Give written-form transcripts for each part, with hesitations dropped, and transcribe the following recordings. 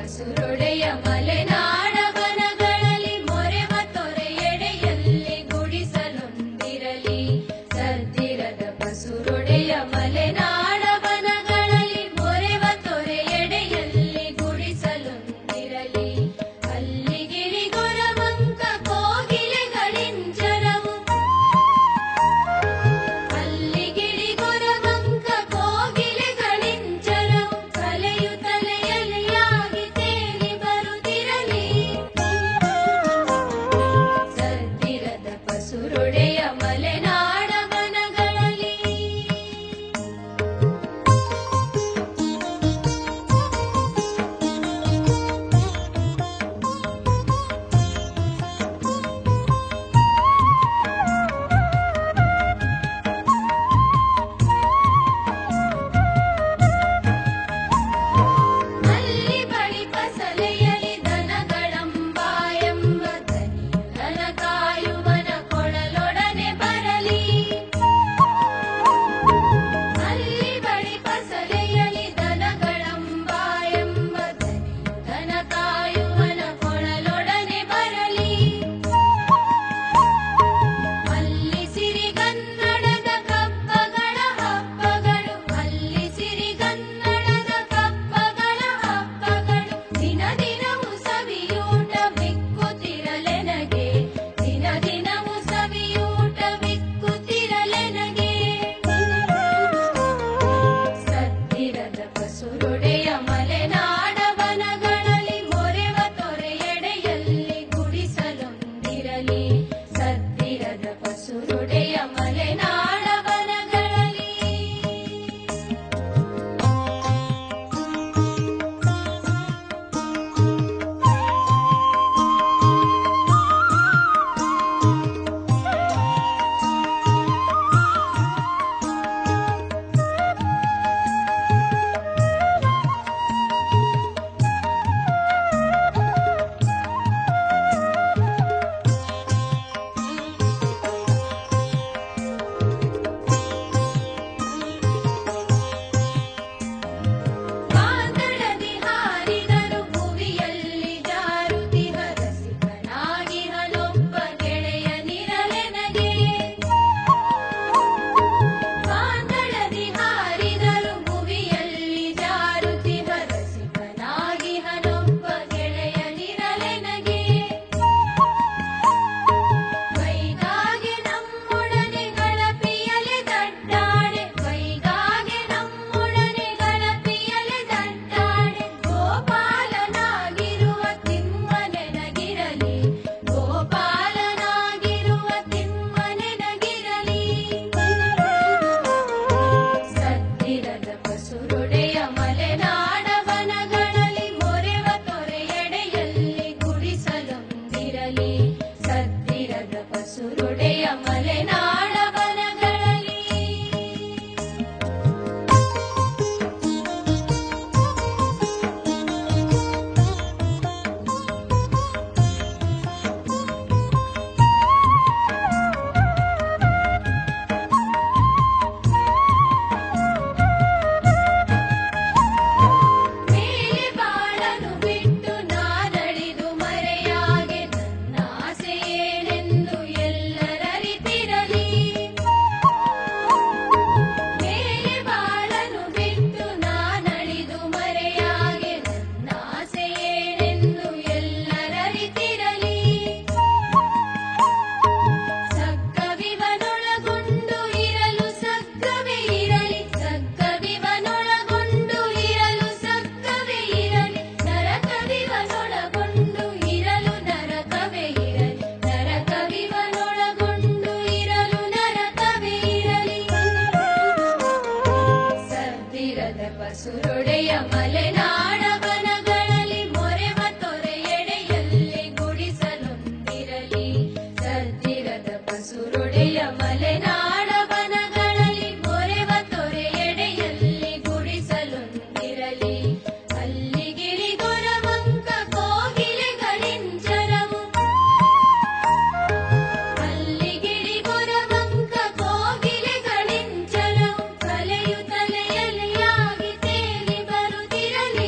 ಪಸುರೊಡೆಯ ಮಲೆನಾಡ ವನಗಳಲ್ಲಿ ಮೊರೆವ ತೊರೆಯೆಡೆಯಲ್ಲಿ ಗುಡಿಸಲೊಂದಿರಲಿ. ಸದ್ದಿರದ ಪಸುರೊಡೆಯ ಮಲೆನಾಡ ವನಗಳಲ್ಲಿ ಮೊರೆವ ತೊರೆಯೆಡೆಯಲ್ಲಿ ಗುಡಿಸಲೊಂದಿರಲಿ. ಅಲ್ಲಿಗಿಳಿ ಗೊರವಂಕ ಕೋಗಿಲೆಗಳಿಂಚರವು ಅಲ್ಲಿಗಿಳಿ ಗೊರವಂಕ ಕೋಗಿಲೆಗಳಿಂಚರವು ಕಲೆಯುತ್ತಲೆ ಎಲೆಯಾಗಿ ತೇಲಿ ಬರುತ್ತಿರಲಿ. ಸದ್ದಿರದ ಪಸುರೊಡೆಯ ಮಲೆನಾಡ ವನಗಳಲ್ಲಿ. ಅಲ್ಲಿ ಬಳಿ ಫಸಲೆಯಲಿ ದನಗಳಂಬಾಯೆಂಬ ದನಿಯು ದನ ಕಾಯುವನ ಕೊಳಲೊಡನೆ ಬರಲಿ. ಅಲ್ಲಿ ಬಳಿ ಫಸಲೆಯಲಿ ದನಗಳಂಬಾಯೆಂಬ ದನಿಯು ದನ ಕಾಯುವನ ಕೊಳಲೊಡನೆ ಬರಲಿ. ಅಲ್ಲಿ ಸಿರಿಗನ್ನಡದ ಕಪ್ಪಗಳ ಹಬ್ಬಗಳು ಅಲ್ಲಿ ಸಿರಿಗನ್ನಡದ ಕಪ್ಪಗಳ ಹಬ್ಬಗಳು ದಿನ ದಿನವೂ ಸವಿಯೂಟ ಬಿಕ್ಕುತ್ತಿರಲೆನಗೆ ದಿನ ದಿನವೂ ಸವಿಯೂಟ ಬಿಕ್ಕುತ್ತಿರಲೆನಗೆ. ಸದ್ದಿರದ ಪಸುರೊಡೆಯ ಮಲೆನಾಡ ವನಗಳಲ್ಲಿ ಮೊರೆವ ತೊರೆಯೆಡೆಯಲ್ಲಿ ಗುಡಿಸಲೊಂದಿರಲಿ. ಸದ್ದಿರದ ಪಸುರೊಡೆಯ ಮಲೆನಾಡ ವನಗಳಲ್ಲಿ. ಕಾಂತಳದಿ ಹಾರಿದರು ಭುವಿಯಲ್ಲಿ ಜಾರುತಿಹ ರಸಿಕನಾಗಿಹನೊಬ್ಬ ಗೆಳೆಯನಿರಲೆನಗೆ. ಕಾಂತಳದಿ ಹಾರಿದರು ಭುವಿಯಲ್ಲಿ ಜಾರುತಿಹ ರಸಿಕನಾಗಿಹನೊಬ್ಬ ಗೆಳೆಯನಿರಲೆನಗೆ. ವೈಗಾಗೆ ನಮ್ಮೊಡನೆ ಗಳಪಿಯಲೆ ದಡ್ಡಾಡೆ ವೈಗಾಗೆ ನಮ್ಮೊಡನೆ ಗಳಪಿಯಲೆ ದಡ್ಡಾಡೆ ಗೋಪಾಲನಾಗಿರುವ ತಿಮ್ಮನೆನಗಿರಲಿ ಗೋಪಾಲನಾಗಿರುವ ತಿಮ್ಮನೆನಗಿರಲಿ. ಸದ್ದಿರದ ಪಸುರೊಡೆಯ ಮಲೆನಾಡ ವನಗಳಲ್ಲಿ ಮೊರೆವ ತೊರೆಯೆಡೆಯಲ್ಲಿ ಗುಡಿಸಲೊಂದಿರಲಿ. ಸದ್ದಿರದ ಪಸುರೊಡೆಯ ಮಲೆನಾಡ ವನಗಳಲ್ಲಿ. ಮೇಲೆ ಬಾಳನು ಬಿಟ್ಟು ನಾನಳಿದು ಮರೆಯಾಗೆ ನನ್ನ ಆಸೆ ಏನೆಂದು ಎಲ್ಲರರಿತಿರಲಿ. ಮೇಲೆ ಬಾಳನು ಬಿಟ್ಟು ನಾನಳಿದು ಮರೆಯಾಗೆ ನನ್ನ ಆಸೆ ಏನೆಂದು ಎಲ್ಲರರಿತಿರಲಿ. ಸಗ್ಗವಿವನೊಳಗೊಂಡು ಇರಲು ಸಗ್ಗವೇ ಇರಲಿ ಸಗ್ಗವಿವನೊಳಗೊಂಡು ಇರಲು ಸಗ್ಗವೇ ಇರಲಿ. ನರಕವಿವನೊಳಗೊಂಡು ಇರಲು ನರಕವೇ ಇರಲಿ ನರಕವಿವನೊಳಗೊಂಡು ಇರಲು ನರಕವೇ ಇರಲಿ. ಸದ್ದಿರದ ಪಸುರೊಡೆಯ ಮಲೆನಾಡ ವನಗಳಲ್ಲಿ ಮೊರೆವ ತೊರೆಯೆಡೆಯಲ್ಲಿ ಗುಡಿಸಲೊಂದಿರಲಿ. ಸದ್ದಿರದ ಪಸುರೊಡೆಯ ಮಲೆನಾಡ ವನಗಳಲ್ಲಿ ಮೊರೆವ ತೊರೆಯೆಡೆಯಲ್ಲಿ ಗುಡಿಸಲೊಂದಿರಲಿ. ಅಲ್ಲಿಗಿಳಿ ಗೊರವಂಕ ಕೋಗಿಲೆಗಳಿಂಚರವು ಅಲ್ಲಿಗಿಳಿ ಗೊರವಂಕ ಕೋಗಿಲೆಗಳಿಂಚರವು ಕಲೆಯುತ್ತಲೆ ಎಲೆಯಾಗಿ ತೇಲಿ ಬರುತ್ತಿರಲಿ.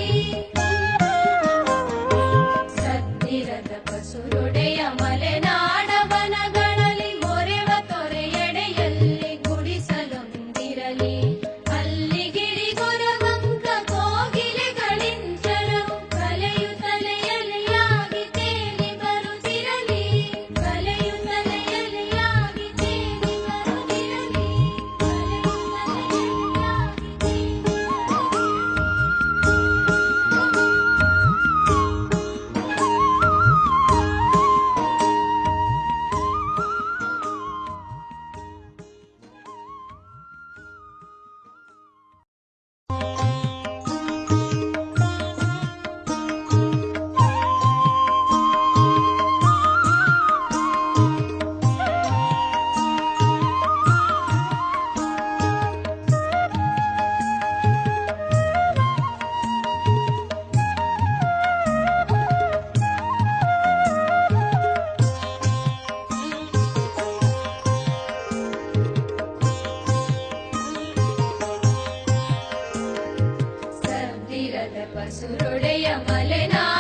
ಹತ್ತಿರದ ಪಸುರೊಡೆಯ ಮಲೆನಾಡ